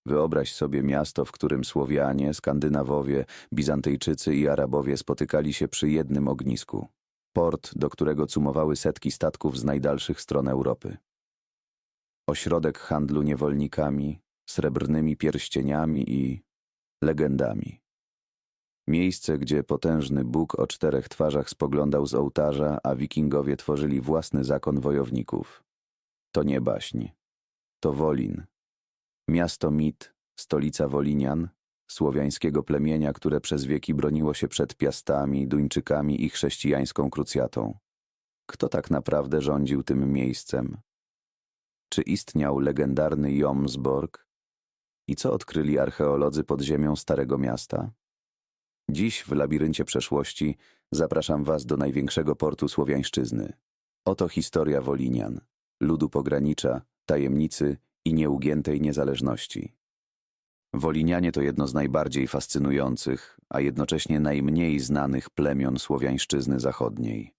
Wyobraź sobie miasto, w którym Słowianie, Skandynawowie, Bizantyjczycy i Arabowie spotykali się przy jednym ognisku. Port, do którego cumowały setki statków z najdalszych stron Europy. Ośrodek handlu niewolnikami, srebrnymi pierścieniami i legendami. Miejsce, gdzie potężny Bóg o 4 twarzach spoglądał z ołtarza, a wikingowie tworzyli własny zakon wojowników. To nie baśń. To Wolin. Miasto mit, stolica Wolinian, słowiańskiego plemienia, które przez wieki broniło się przed Piastami, Duńczykami i chrześcijańską krucjatą. Kto tak naprawdę rządził tym miejscem? Czy istniał legendarny Jomsborg? I co odkryli archeolodzy pod ziemią Starego Miasta? Dziś w labiryncie przeszłości zapraszam Was do największego portu Słowiańszczyzny. Oto historia Wolinian, ludu pogranicza, tajemnicy i nieugiętej niezależności. Wolinianie to jedno z najbardziej fascynujących, a jednocześnie najmniej znanych plemion Słowiańszczyzny zachodniej.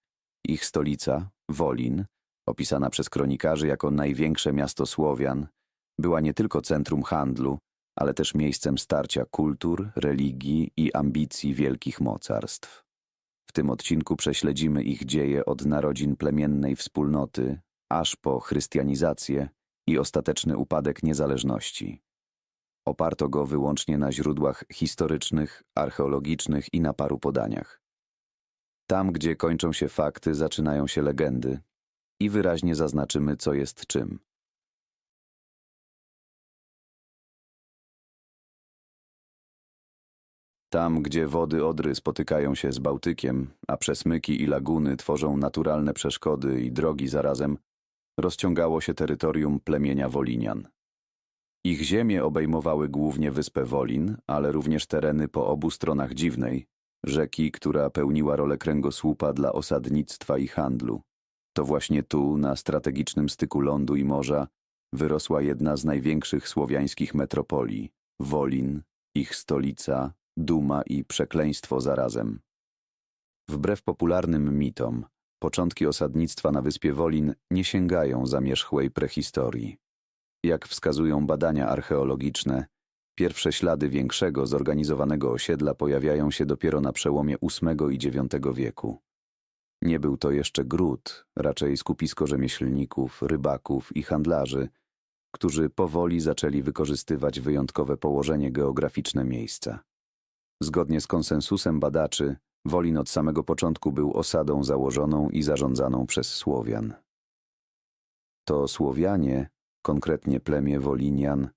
Ich stolica, Wolin, opisana przez kronikarzy jako największe miasto Słowian, była nie tylko centrum handlu, ale też miejscem starcia kultur, religii i ambicji wielkich mocarstw. W tym odcinku prześledzimy ich dzieje od narodzin plemiennej wspólnoty, aż po chrystianizację i ostateczny upadek niezależności. Oparto go wyłącznie na źródłach historycznych, archeologicznych i na paru podaniach. Tam, gdzie kończą się fakty, zaczynają się legendy i wyraźnie zaznaczymy, co jest czym. Tam, gdzie wody Odry spotykają się z Bałtykiem, a przesmyki i laguny tworzą naturalne przeszkody i drogi zarazem, rozciągało się terytorium plemienia Wolinian. Ich ziemie obejmowały głównie wyspę Wolin, ale również tereny po obu stronach Dziwnej, rzeki, która pełniła rolę kręgosłupa dla osadnictwa i handlu. To właśnie tu, na strategicznym styku lądu i morza, wyrosła jedna z największych słowiańskich metropolii – Wolin, ich stolica, duma i przekleństwo zarazem. Wbrew popularnym mitom, początki osadnictwa na wyspie Wolin nie sięgają zamierzchłej prehistorii. Jak wskazują badania archeologiczne, pierwsze ślady większego, zorganizowanego osiedla pojawiają się dopiero na przełomie VIII i IX wieku. Nie był to jeszcze gród, raczej skupisko rzemieślników, rybaków i handlarzy, którzy powoli zaczęli wykorzystywać wyjątkowe położenie geograficzne miejsca. Zgodnie z konsensusem badaczy, Wolin od samego początku był osadą założoną i zarządzaną przez Słowian. To Słowianie, konkretnie plemię Wolinian,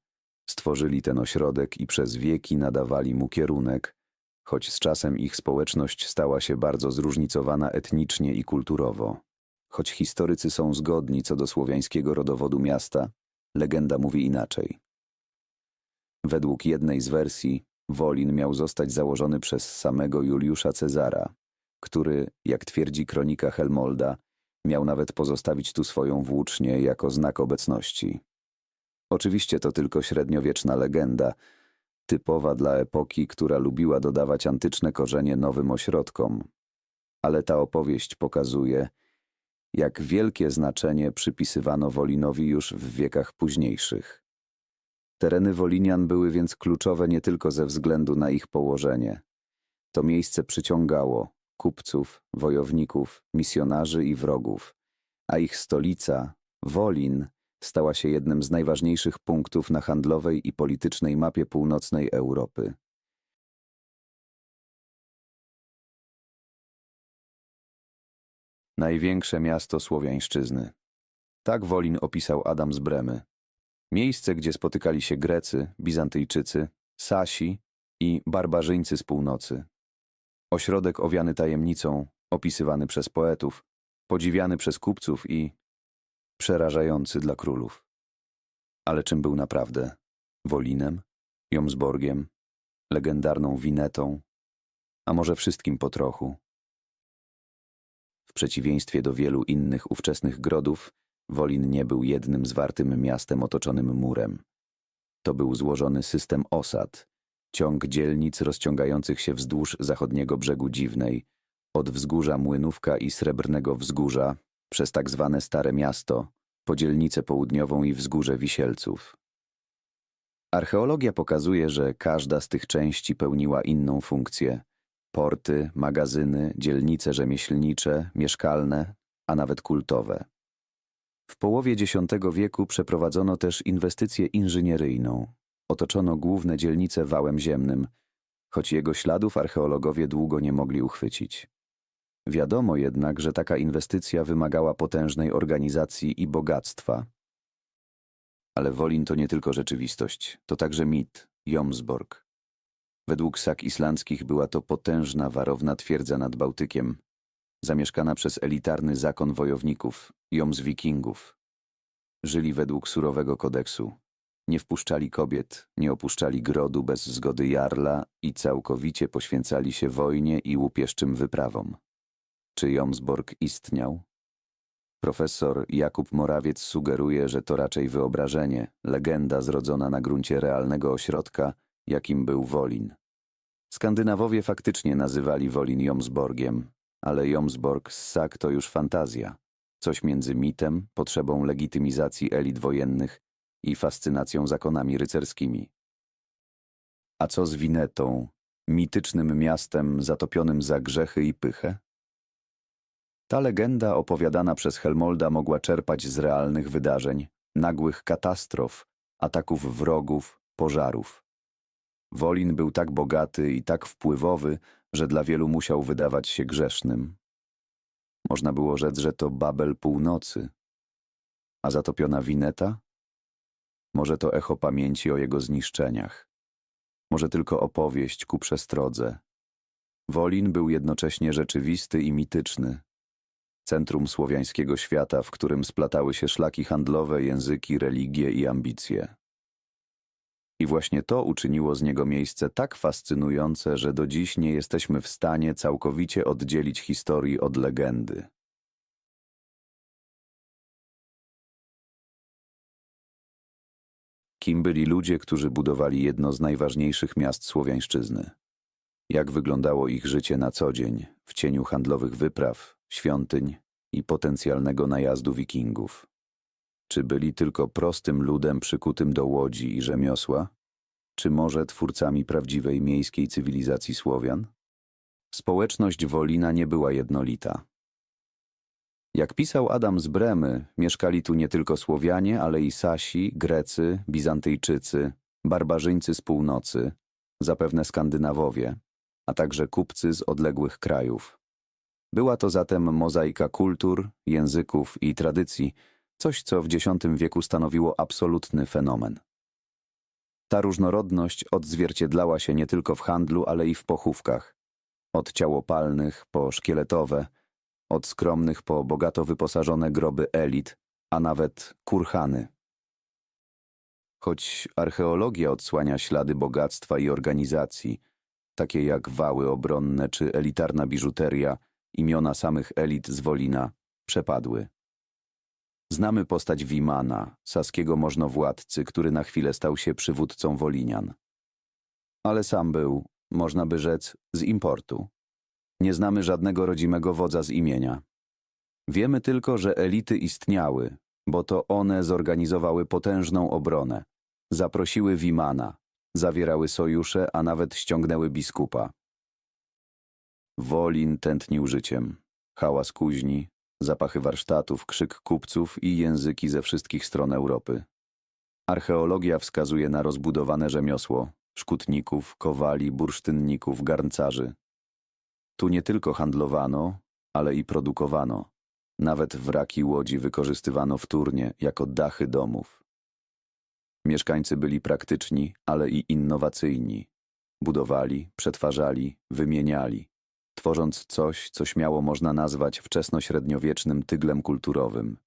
stworzyli ten ośrodek i przez wieki nadawali mu kierunek, choć z czasem ich społeczność stała się bardzo zróżnicowana etnicznie i kulturowo. Choć historycy są zgodni co do słowiańskiego rodowodu miasta, legenda mówi inaczej. Według jednej z wersji, Wolin miał zostać założony przez samego Juliusza Cezara, który, jak twierdzi kronika Helmolda, miał nawet pozostawić tu swoją włócznię jako znak obecności. Oczywiście to tylko średniowieczna legenda, typowa dla epoki, która lubiła dodawać antyczne korzenie nowym ośrodkom. Ale ta opowieść pokazuje, jak wielkie znaczenie przypisywano Wolinowi już w wiekach późniejszych. Tereny Wolinian były więc kluczowe nie tylko ze względu na ich położenie. To miejsce przyciągało kupców, wojowników, misjonarzy i wrogów, a ich stolica, Wolin, stała się jednym z najważniejszych punktów na handlowej i politycznej mapie północnej Europy. Największe miasto Słowiańszczyzny. Tak Wolin opisał Adam z Bremy. Miejsce, gdzie spotykali się Grecy, Bizantyjczycy, Sasi i barbarzyńcy z północy. Ośrodek owiany tajemnicą, opisywany przez poetów, podziwiany przez kupców i przerażający dla królów. Ale czym był naprawdę? Wolinem? Jomsborgiem? Legendarną Winetą? A może wszystkim po trochu? W przeciwieństwie do wielu innych ówczesnych grodów, Wolin nie był jednym zwartym miastem otoczonym murem. To był złożony system osad, ciąg dzielnic rozciągających się wzdłuż zachodniego brzegu Dziwnej, od wzgórza Młynówka i Srebrnego Wzgórza, przez tak zwane Stare Miasto, po dzielnicę południową i wzgórze Wisielców. Archeologia pokazuje, że każda z tych części pełniła inną funkcję. Porty, magazyny, dzielnice rzemieślnicze, mieszkalne, a nawet kultowe. W połowie X wieku przeprowadzono też inwestycję inżynieryjną. Otoczono główne dzielnice wałem ziemnym, choć jego śladów archeologowie długo nie mogli uchwycić. Wiadomo jednak, że taka inwestycja wymagała potężnej organizacji i bogactwa. Ale Wolin to nie tylko rzeczywistość, to także mit, Jomsborg. Według sag islandzkich była to potężna, warowna twierdza nad Bałtykiem, zamieszkana przez elitarny zakon wojowników, Jomsvikingów. Żyli według surowego kodeksu. Nie wpuszczali kobiet, nie opuszczali grodu bez zgody jarla i całkowicie poświęcali się wojnie i łupieszczym wyprawom. Czy Jomsborg istniał? Profesor Jakub Morawiec sugeruje, że to raczej wyobrażenie, legenda zrodzona na gruncie realnego ośrodka, jakim był Wolin. Skandynawowie faktycznie nazywali Wolin Jomsborgiem, ale Jomsborg z sag to już fantazja. Coś między mitem, potrzebą legitymizacji elit wojennych i fascynacją zakonami rycerskimi. A co z Winetą, mitycznym miastem zatopionym za grzechy i pychę? Ta legenda opowiadana przez Helmolda mogła czerpać z realnych wydarzeń, nagłych katastrof, ataków wrogów, pożarów. Wolin był tak bogaty i tak wpływowy, że dla wielu musiał wydawać się grzesznym. Można było rzec, że to Babel Północy. A zatopiona Wineta? Może to echo pamięci o jego zniszczeniach. Może tylko opowieść ku przestrodze. Wolin był jednocześnie rzeczywisty i mityczny. Centrum słowiańskiego świata, w którym splatały się szlaki handlowe, języki, religie i ambicje. I właśnie to uczyniło z niego miejsce tak fascynujące, że do dziś nie jesteśmy w stanie całkowicie oddzielić historii od legendy. Kim byli ludzie, którzy budowali jedno z najważniejszych miast Słowiańszczyzny? Jak wyglądało ich życie na co dzień, w cieniu handlowych wypraw, świątyń i potencjalnego najazdu wikingów? Czy byli tylko prostym ludem przykutym do łodzi i rzemiosła? Czy może twórcami prawdziwej miejskiej cywilizacji Słowian? Społeczność Wolina nie była jednolita. Jak pisał Adam z Bremy, mieszkali tu nie tylko Słowianie, ale i Sasi, Grecy, Bizantyjczycy, barbarzyńcy z północy, zapewne Skandynawowie, a także kupcy z odległych krajów. Była to zatem mozaika kultur, języków i tradycji, coś co w X wieku stanowiło absolutny fenomen. Ta różnorodność odzwierciedlała się nie tylko w handlu, ale i w pochówkach. Od ciałopalnych po szkieletowe, od skromnych po bogato wyposażone groby elit, a nawet kurhany. Choć archeologia odsłania ślady bogactwa i organizacji, takie jak wały obronne czy elitarna biżuteria, imiona samych elit z Wolina przepadły. Znamy postać Wimana, saskiego możnowładcy, który na chwilę stał się przywódcą Wolinian. Ale sam był, można by rzec, z importu. Nie znamy żadnego rodzimego wodza z imienia. Wiemy tylko, że elity istniały, bo to one zorganizowały potężną obronę, zaprosiły Wimana, zawierały sojusze, a nawet ściągnęły biskupa. Wolin tętnił życiem. Hałas kuźni, zapachy warsztatów, krzyk kupców i języki ze wszystkich stron Europy. Archeologia wskazuje na rozbudowane rzemiosło szkutników, kowali, bursztynników, garncarzy. Tu nie tylko handlowano, ale i produkowano. Nawet wraki łodzi wykorzystywano wtórnie jako dachy domów. Mieszkańcy byli praktyczni, ale i innowacyjni. Budowali, przetwarzali, wymieniali, tworząc coś, co śmiało można nazwać wczesnośredniowiecznym tyglem kulturowym.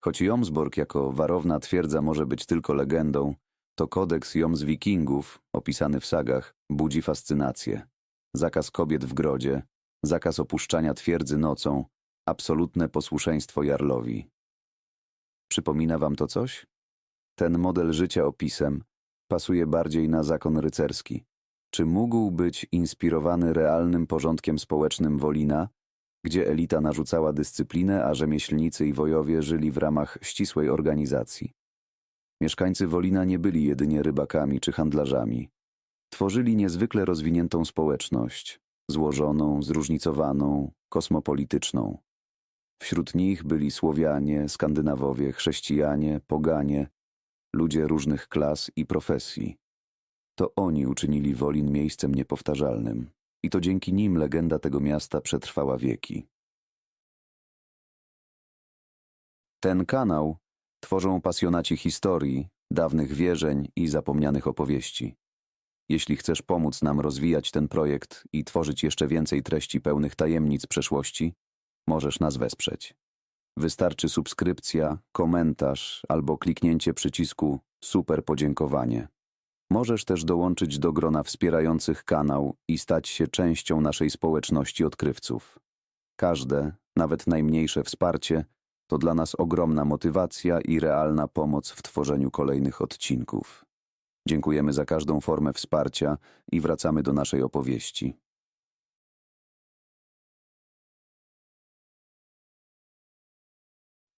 Choć Jomsborg jako warowna twierdza może być tylko legendą, to kodeks Jomsvikingów, opisany w sagach, budzi fascynację. Zakaz kobiet w grodzie, zakaz opuszczania twierdzy nocą, absolutne posłuszeństwo jarlowi. Przypomina wam to coś? Ten model życia opisem pasuje bardziej na zakon rycerski. Czy mógł być inspirowany realnym porządkiem społecznym Wolina, gdzie elita narzucała dyscyplinę, a rzemieślnicy i wojowie żyli w ramach ścisłej organizacji? Mieszkańcy Wolina nie byli jedynie rybakami czy handlarzami. Tworzyli niezwykle rozwiniętą społeczność, złożoną, zróżnicowaną, kosmopolityczną. Wśród nich byli Słowianie, Skandynawowie, chrześcijanie, poganie, ludzie różnych klas i profesji. To oni uczynili Wolin miejscem niepowtarzalnym i to dzięki nim legenda tego miasta przetrwała wieki. Ten kanał tworzą pasjonaci historii, dawnych wierzeń i zapomnianych opowieści. Jeśli chcesz pomóc nam rozwijać ten projekt i tworzyć jeszcze więcej treści pełnych tajemnic przeszłości, możesz nas wesprzeć. Wystarczy subskrypcja, komentarz albo kliknięcie przycisku Super podziękowanie. Możesz też dołączyć do grona wspierających kanał i stać się częścią naszej społeczności odkrywców. Każde, nawet najmniejsze wsparcie to dla nas ogromna motywacja i realna pomoc w tworzeniu kolejnych odcinków. Dziękujemy za każdą formę wsparcia i wracamy do naszej opowieści.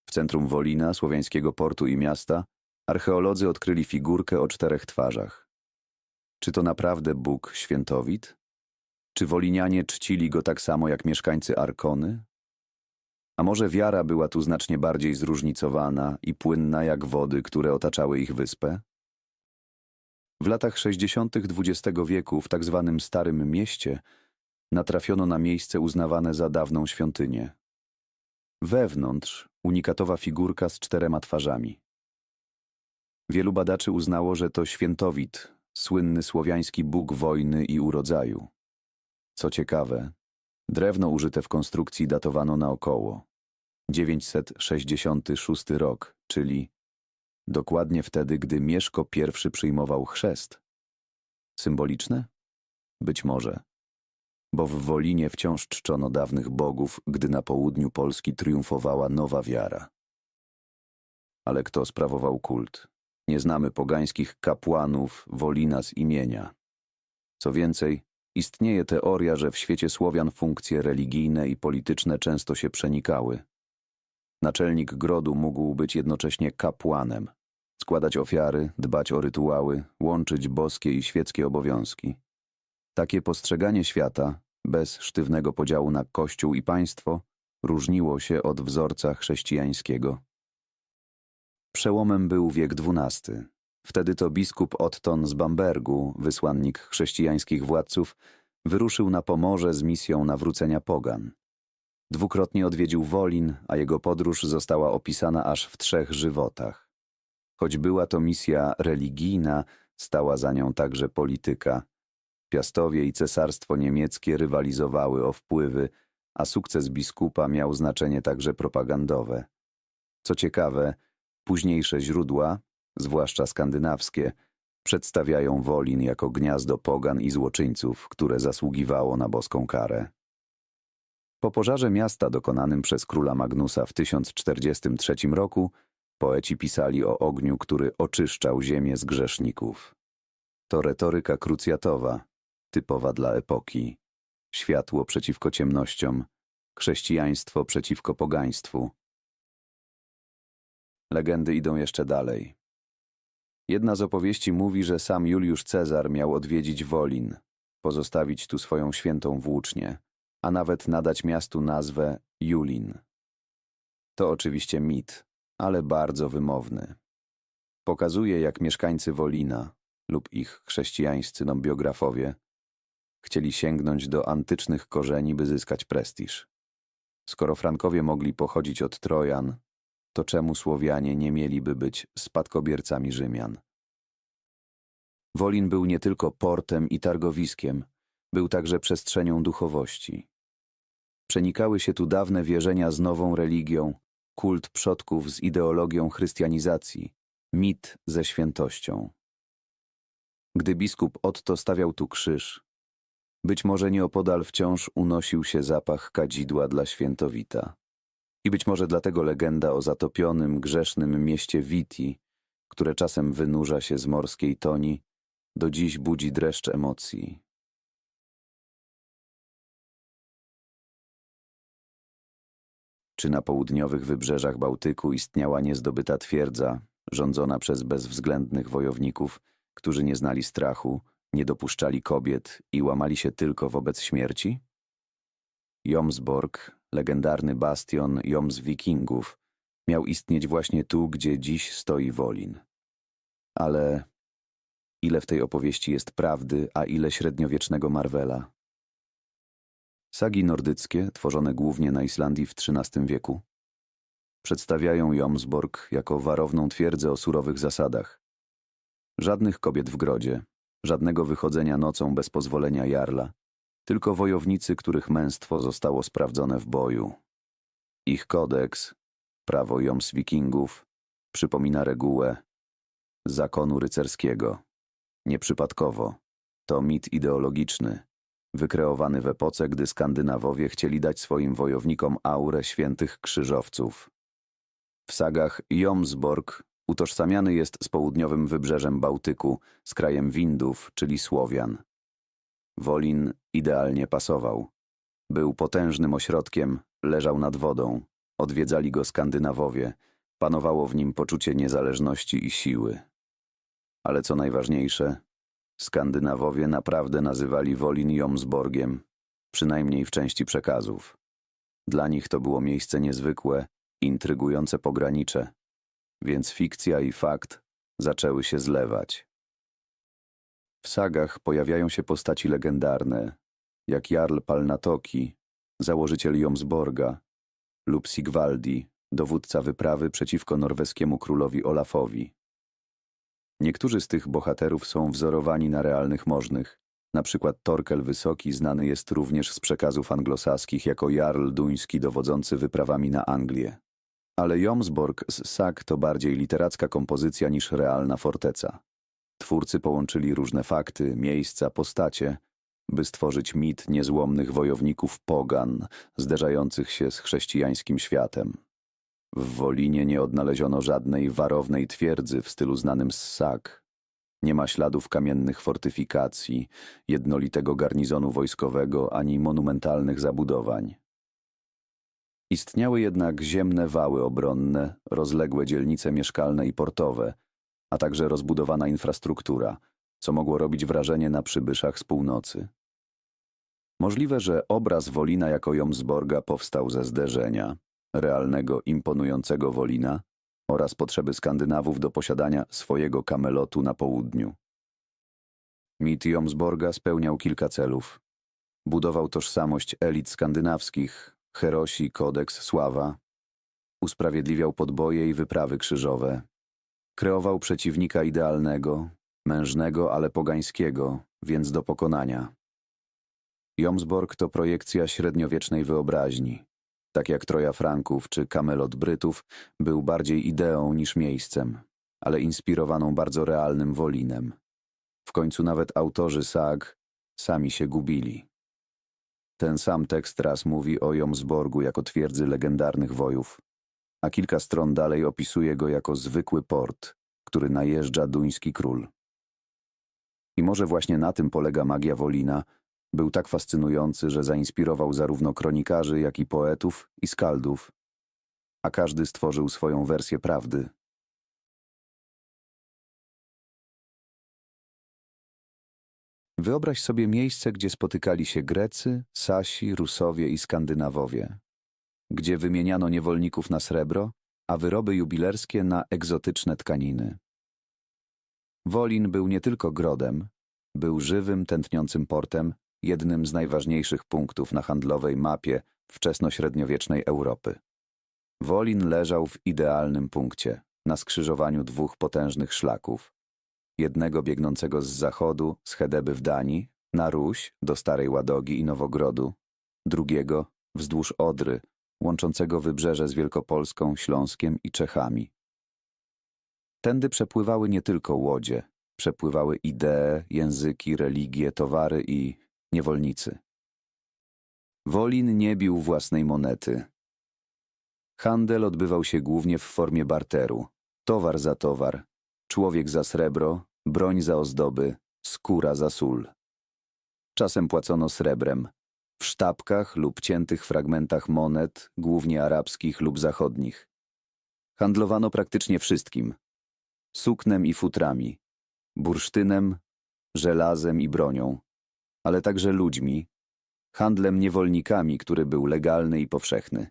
W centrum Wolina, słowiańskiego portu i miasta, archeolodzy odkryli figurkę o 4 twarzach. Czy to naprawdę Bóg Świętowit? Czy Wolinianie czcili go tak samo jak mieszkańcy Arkony? A może wiara była tu znacznie bardziej zróżnicowana i płynna jak wody, które otaczały ich wyspę? W latach 60. XX wieku w tak zwanym Starym Mieście natrafiono na miejsce uznawane za dawną świątynię. Wewnątrz unikatowa figurka z 4 twarzami. Wielu badaczy uznało, że to Świętowit, słynny słowiański bóg wojny i urodzaju. Co ciekawe, drewno użyte w konstrukcji datowano na około 966 rok, czyli dokładnie wtedy, gdy Mieszko I przyjmował chrzest. Symboliczne? Być może. Bo w Wolinie wciąż czczono dawnych bogów, gdy na południu Polski triumfowała nowa wiara. Ale kto sprawował kult? Nie znamy pogańskich kapłanów Wolina z imienia. Co więcej, istnieje teoria, że w świecie Słowian funkcje religijne i polityczne często się przenikały. Naczelnik grodu mógł być jednocześnie kapłanem, składać ofiary, dbać o rytuały, łączyć boskie i świeckie obowiązki. Takie postrzeganie świata, bez sztywnego podziału na kościół i państwo, różniło się od wzorca chrześcijańskiego. Przełomem był wiek XII. Wtedy to biskup Otton z Bambergu, wysłannik chrześcijańskich władców, wyruszył na Pomorze z misją nawrócenia pogan. Dwukrotnie odwiedził Wolin, a jego podróż została opisana aż w 3 żywotach. Choć była to misja religijna, stała za nią także polityka. Piastowie i cesarstwo niemieckie rywalizowały o wpływy, a sukces biskupa miał znaczenie także propagandowe. Co ciekawe, późniejsze źródła, zwłaszcza skandynawskie, przedstawiają Wolin jako gniazdo pogan i złoczyńców, które zasługiwało na boską karę. Po pożarze miasta dokonanym przez króla Magnusa w 1043 roku poeci pisali o ogniu, który oczyszczał ziemię z grzeszników. To retoryka krucjatowa, typowa dla epoki. Światło przeciwko ciemnościom, chrześcijaństwo przeciwko pogaństwu. Legendy idą jeszcze dalej. Jedna z opowieści mówi, że sam Juliusz Cezar miał odwiedzić Wolin, pozostawić tu swoją świętą włócznię, a nawet nadać miastu nazwę Julin. To oczywiście mit, ale bardzo wymowny. Pokazuje, jak mieszkańcy Wolina lub ich chrześcijańscy biografowie chcieli sięgnąć do antycznych korzeni, by zyskać prestiż. Skoro Frankowie mogli pochodzić od Trojan, to czemu Słowianie nie mieliby być spadkobiercami Rzymian? Wolin był nie tylko portem i targowiskiem, był także przestrzenią duchowości. Przenikały się tu dawne wierzenia z nową religią, kult przodków z ideologią chrystianizacji, mit ze świętością. Gdy biskup Otto stawiał tu krzyż, być może nieopodal wciąż unosił się zapach kadzidła dla Świętowita. I być może dlatego legenda o zatopionym, grzesznym mieście Witi, które czasem wynurza się z morskiej toni, do dziś budzi dreszcz emocji. Czy na południowych wybrzeżach Bałtyku istniała niezdobyta twierdza, rządzona przez bezwzględnych wojowników, którzy nie znali strachu, nie dopuszczali kobiet i łamali się tylko wobec śmierci? Jomsborg, legendarny bastion Jomswikingów, miał istnieć właśnie tu, gdzie dziś stoi Wolin. Ale ile w tej opowieści jest prawdy, a ile średniowiecznego Marvela? Sagi nordyckie, tworzone głównie na Islandii w XIII wieku, przedstawiają Jomsborg jako warowną twierdzę o surowych zasadach. Żadnych kobiet w grodzie, żadnego wychodzenia nocą bez pozwolenia jarla, tylko wojownicy, których męstwo zostało sprawdzone w boju. Ich kodeks, prawo Jomswikingów, przypomina regułę zakonu rycerskiego. Nieprzypadkowo, to mit ideologiczny, wykreowany w epoce, gdy Skandynawowie chcieli dać swoim wojownikom aurę świętych krzyżowców. W sagach Jomsborg utożsamiany jest z południowym wybrzeżem Bałtyku, z krajem Windów, czyli Słowian. Wolin idealnie pasował. Był potężnym ośrodkiem, leżał nad wodą, odwiedzali go Skandynawowie, panowało w nim poczucie niezależności i siły. Ale co najważniejsze, Skandynawowie naprawdę nazywali Wolin Jomsborgiem, przynajmniej w części przekazów. Dla nich to było miejsce niezwykłe, intrygujące pogranicze, więc fikcja i fakt zaczęły się zlewać. W sagach pojawiają się postaci legendarne, jak Jarl Palnatoki, założyciel Jomsborga, lub Sigvaldi, dowódca wyprawy przeciwko norweskiemu królowi Olafowi. Niektórzy z tych bohaterów są wzorowani na realnych możnych. Na przykład Torkel Wysoki znany jest również z przekazów anglosaskich jako Jarl Duński dowodzący wyprawami na Anglię. Ale Jomsborg z sag to bardziej literacka kompozycja niż realna forteca. Twórcy połączyli różne fakty, miejsca, postacie, by stworzyć mit niezłomnych wojowników pogan, zderzających się z chrześcijańskim światem. W Wolinie nie odnaleziono żadnej warownej twierdzy w stylu znanym z sag. Nie ma śladów kamiennych fortyfikacji, jednolitego garnizonu wojskowego ani monumentalnych zabudowań. Istniały jednak ziemne wały obronne, rozległe dzielnice mieszkalne i portowe, a także rozbudowana infrastruktura, co mogło robić wrażenie na przybyszach z północy. Możliwe, że obraz Wolina jako Jomsborga powstał ze zderzenia realnego, imponującego Wolina oraz potrzeby Skandynawów do posiadania swojego kamelotu na południu. Mit Jomsborga spełniał kilka celów. Budował tożsamość elit skandynawskich, herosi, kodeks, sława. Usprawiedliwiał podboje i wyprawy krzyżowe. Kreował przeciwnika idealnego, mężnego, ale pogańskiego, więc do pokonania. Jomsborg to projekcja średniowiecznej wyobraźni. Tak jak Troja Franków czy Kamelot Brytów, był bardziej ideą niż miejscem, ale inspirowaną bardzo realnym Wolinem. W końcu nawet autorzy sag sami się gubili. Ten sam tekst raz mówi o Jomsborgu jako twierdzy legendarnych wojów, a kilka stron dalej opisuje go jako zwykły port, który najeżdża duński król. I może właśnie na tym polega magia Wolina. Był tak fascynujący, że zainspirował zarówno kronikarzy, jak i poetów i skaldów, a każdy stworzył swoją wersję prawdy. Wyobraź sobie miejsce, gdzie spotykali się Grecy, Sasi, Rusowie i Skandynawowie, gdzie wymieniano niewolników na srebro, a wyroby jubilerskie na egzotyczne tkaniny. Wolin był nie tylko grodem, był żywym, tętniącym portem, jednym z najważniejszych punktów na handlowej mapie wczesnośredniowiecznej Europy. Wolin leżał w idealnym punkcie, na skrzyżowaniu dwóch potężnych szlaków. Jednego biegnącego z zachodu, z Hedeby w Danii, na Ruś, do Starej Ładogi i Nowogrodu, drugiego wzdłuż Odry, łączącego wybrzeże z Wielkopolską, Śląskiem i Czechami. Tędy przepływały nie tylko łodzie, przepływały idee, języki, religie, towary i niewolnicy. Wolin nie bił własnej monety. Handel odbywał się głównie w formie barteru. Towar za towar, człowiek za srebro, broń za ozdoby, skóra za sól. Czasem płacono srebrem, w sztabkach lub ciętych fragmentach monet, głównie arabskich lub zachodnich. Handlowano praktycznie wszystkim. suknem i futrami, bursztynem, żelazem i bronią, ale także ludźmi, handlem niewolnikami, który był legalny i powszechny.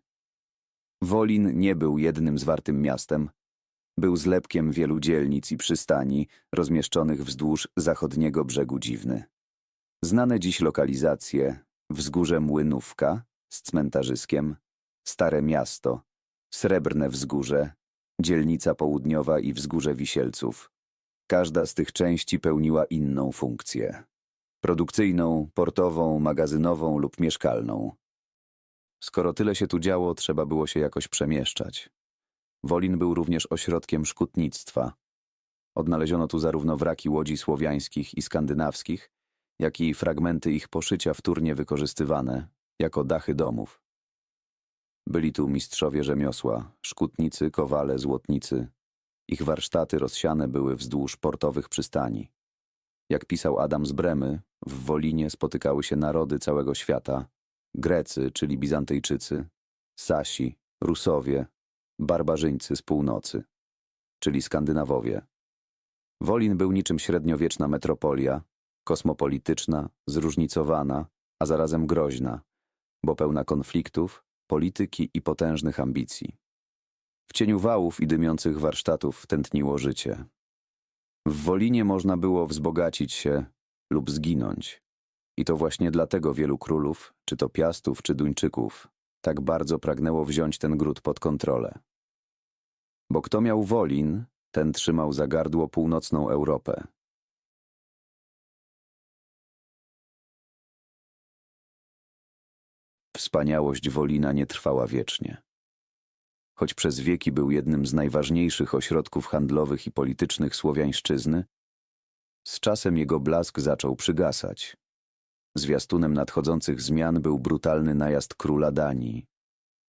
Wolin nie był jednym zwartym miastem, był zlepkiem wielu dzielnic i przystani rozmieszczonych wzdłuż zachodniego brzegu Dziwny. Znane dziś lokalizacje: Wzgórze Młynówka z cmentarzyskiem, Stare Miasto, Srebrne Wzgórze, Dzielnica Południowa i Wzgórze Wisielców. Każda z tych części pełniła inną funkcję: produkcyjną, portową, magazynową lub mieszkalną. Skoro tyle się tu działo, trzeba było się jakoś przemieszczać. Wolin był również ośrodkiem szkutnictwa. Odnaleziono tu zarówno wraki łodzi słowiańskich i skandynawskich, jak i fragmenty ich poszycia wtórnie wykorzystywane jako dachy domów. Byli tu mistrzowie rzemiosła, szkutnicy, kowale, złotnicy. Ich warsztaty rozsiane były wzdłuż portowych przystani. Jak pisał Adam z Bremy, w Wolinie spotykały się narody całego świata: Grecy, czyli Bizantyjczycy, Sasi, Rusowie, barbarzyńcy z północy, czyli Skandynawowie. Wolin był niczym średniowieczna metropolia, kosmopolityczna, zróżnicowana, a zarazem groźna, bo pełna konfliktów, polityki i potężnych ambicji. W cieniu wałów i dymiących warsztatów tętniło życie. W Wolinie można było wzbogacić się lub zginąć. I to właśnie dlatego wielu królów, czy to Piastów, czy Duńczyków, tak bardzo pragnęło wziąć ten gród pod kontrolę. Bo kto miał Wolin, ten trzymał za gardło północną Europę. Wspaniałość Wolina nie trwała wiecznie. Choć przez wieki był jednym z najważniejszych ośrodków handlowych i politycznych Słowiańszczyzny, z czasem jego blask zaczął przygasać. Zwiastunem nadchodzących zmian był brutalny najazd króla Danii,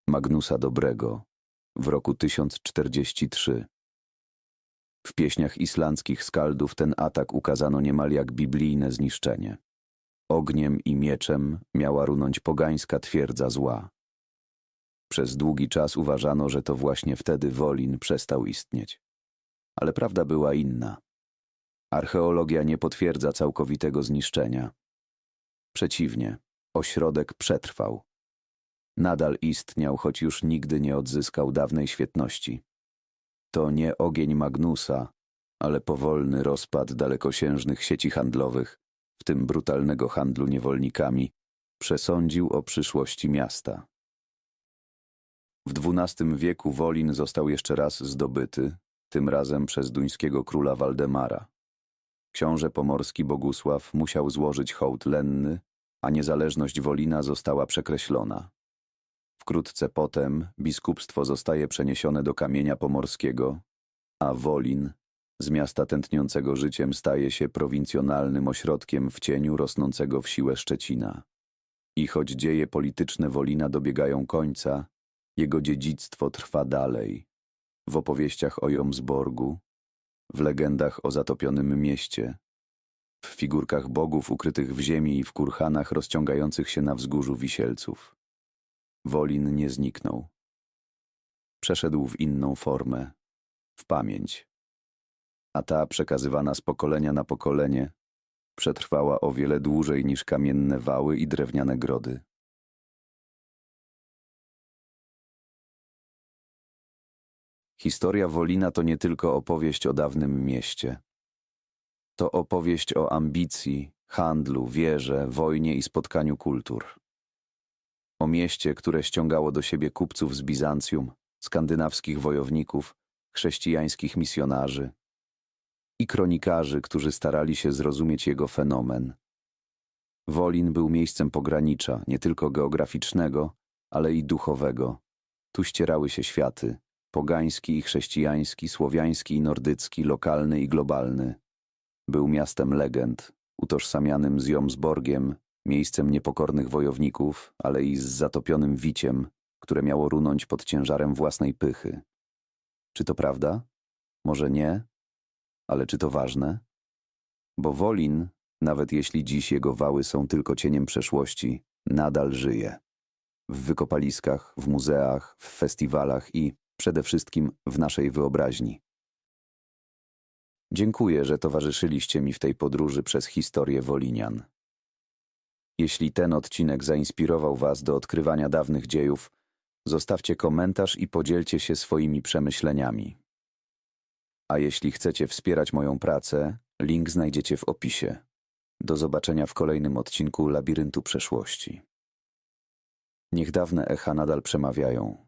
Magnusa Dobrego, w roku 1043. W pieśniach islandzkich skaldów ten atak ukazano niemal jak biblijne zniszczenie. Ogniem i mieczem miała runąć pogańska twierdza zła. Przez długi czas uważano, że to właśnie wtedy Wolin przestał istnieć. Ale prawda była inna. Archeologia nie potwierdza całkowitego zniszczenia. Przeciwnie, ośrodek przetrwał. Nadal istniał, choć już nigdy nie odzyskał dawnej świetności. To nie ogień Magnusa, ale powolny rozpad dalekosiężnych sieci handlowych, w tym brutalnego handlu niewolnikami, przesądził o przyszłości miasta. W XII wieku Wolin został jeszcze raz zdobyty, tym razem przez duńskiego króla Waldemara. Książę pomorski Bogusław musiał złożyć hołd lenny, a niezależność Wolina została przekreślona. Wkrótce potem biskupstwo zostaje przeniesione do Kamienia Pomorskiego, a Wolin, z miasta tętniącego życiem, staje się prowincjonalnym ośrodkiem w cieniu rosnącego w siłę Szczecina. I choć dzieje polityczne Wolina dobiegają końca, jego dziedzictwo trwa dalej. W opowieściach o Jomsborgu, w legendach o zatopionym mieście, w figurkach bogów ukrytych w ziemi i w kurhanach rozciągających się na wzgórzu Wisielców. Wolin nie zniknął. Przeszedł w inną formę, w pamięć. A ta, przekazywana z pokolenia na pokolenie, przetrwała o wiele dłużej niż kamienne wały i drewniane grody. Historia Wolina to nie tylko opowieść o dawnym mieście. To opowieść o ambicji, handlu, wierze, wojnie i spotkaniu kultur. O mieście, które ściągało do siebie kupców z Bizancjum, skandynawskich wojowników, chrześcijańskich misjonarzy i kronikarzy, którzy starali się zrozumieć jego fenomen. Wolin był miejscem pogranicza, nie tylko geograficznego, ale i duchowego. Tu ścierały się światy: pogański i chrześcijański, słowiański i nordycki, lokalny i globalny. Był miastem legend, utożsamianym z Jomsborgiem, miejscem niepokornych wojowników, ale i z zatopionym wiciem, które miało runąć pod ciężarem własnej pychy. Czy to prawda? Może nie, ale czy to ważne? Bo Wolin, nawet jeśli dziś jego wały są tylko cieniem przeszłości, nadal żyje. W wykopaliskach, w muzeach, w festiwalach i przede wszystkim w naszej wyobraźni. Dziękuję, że towarzyszyliście mi w tej podróży przez historię Wolinian. Jeśli ten odcinek zainspirował Was do odkrywania dawnych dziejów, zostawcie komentarz i podzielcie się swoimi przemyśleniami. A jeśli chcecie wspierać moją pracę, link znajdziecie w opisie. Do zobaczenia w kolejnym odcinku Labiryntu Przeszłości. Niech dawne echa nadal przemawiają.